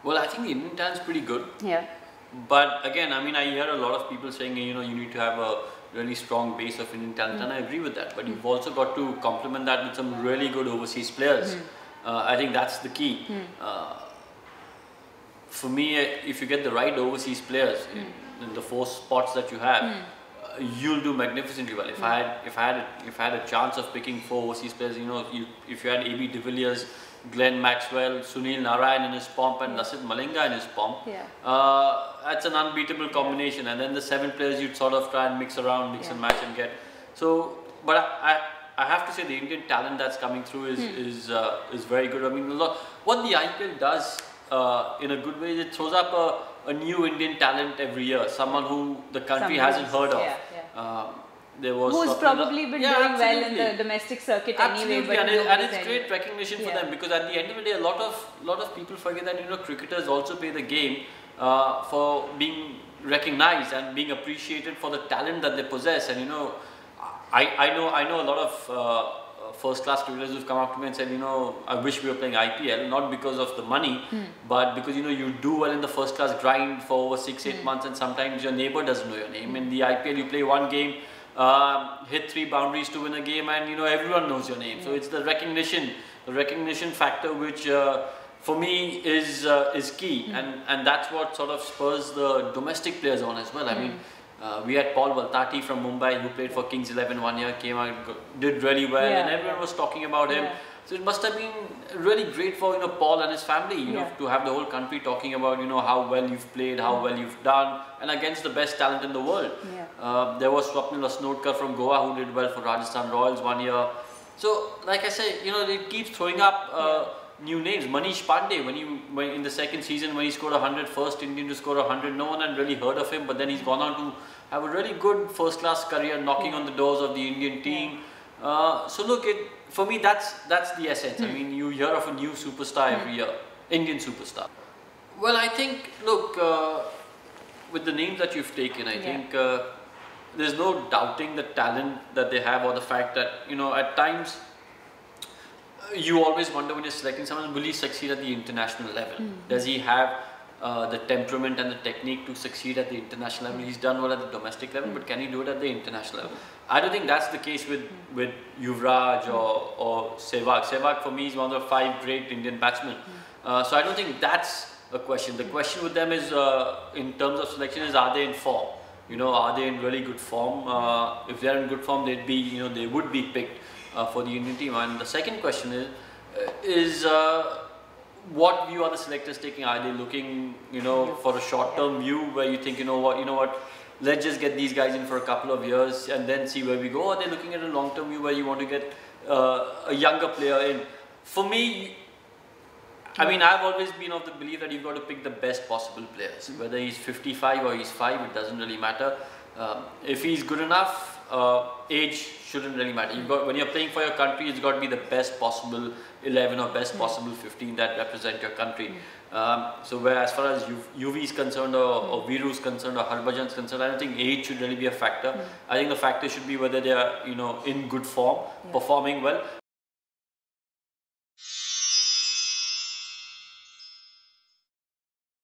Well, I think the Indian talent is pretty good. Yeah. But again, I mean, I hear a lot of people saying, you need to have a really strong base of Indian talent, and I agree with that. But you've also got to complement that with some really good overseas players. I think that's the key. For me, if you get the right overseas players in the 4 spots that you have, you'll do magnificently well. If I had a chance of picking 4 overseas players, if you had AB de Villiers, Glenn Maxwell, Sunil Narayan in his pomp, and Lasith Malinga in his pomp, that's an unbeatable combination. And then the 7 players you'd sort of try and mix around, mix and match and get. So, but I have to say the Indian talent that's coming through is very good. I mean, what the IPL does in a good way is it throws up a new Indian talent every year, someone who the country hasn't heard of. Who's probably been doing well in the domestic circuit anyway. But and it's great recognition for them, because at the end of the day, a lot of people forget that cricketers also play the game for being recognized and being appreciated for the talent that they possess. And I know a lot of first-class cricketers who've come up to me and said, I wish we were playing IPL, not because of the money, but because you do well in the first-class grind for over 6-8 months, and sometimes your neighbor doesn't know your name. In the IPL, you play one game, hit 3 boundaries to win a game, and everyone knows your name. So it's the recognition factor, which for me is key, and that's what sort of spurs the domestic players on as well. I mean, we had Paul Valtati from Mumbai, who played for Kings 11 one year, came out, did really well, and everyone was talking about him. So it must have been really great for Paul and his family, to have the whole country talking about how well you've played, how well you've done, and against the best talent in the world. There was Swapnil Asnotkar from Goa who did well for Rajasthan Royals one year. So like I say, it keeps throwing up new names. Manish Pandey, when in the second season when he scored 100, first Indian to score 100, no one had really heard of him, but then he's gone on to have a really good first-class career, knocking on the doors of the Indian team. So look, for me that's the essence. I mean, you hear of a new superstar every year, Indian superstar. Well, I think, look, with the names that you've taken, I think there's no doubting the talent that they have, or the fact that, at times you always wonder when you're selecting someone, will he succeed at the international level? Does he have the temperament and the technique to succeed at the international level? He's done well at the domestic level, but can he do it at the international level? I don't think that's the case with Yuvraj or Sehwag. Sehwag for me is one of the 5 great Indian batsmen. So I don't think that's a question. The question with them is, in terms of selection, is are they in form? Are they in really good form? If they're in good form, they'd be, they would be picked for the Indian team. And the second question is what view are the selectors taking? Are they looking, for a short-term view where you think, you know what, let's just get these guys in for a couple of years and then see where we go? Or are they looking at a long-term view where you want to get a younger player in? For me, I mean, I've always been of the belief that you've got to pick the best possible players. Whether he's 55 or he's 5, it doesn't really matter. If he's good enough, age shouldn't really matter. When you're playing for your country, it's got to be the best possible 11 or best possible 15 that represent your country. So where as far as UV is concerned, or Viru is concerned, or Harbhajan is concerned, I don't think age should really be a factor. I think the factor should be whether they are in good form, performing well.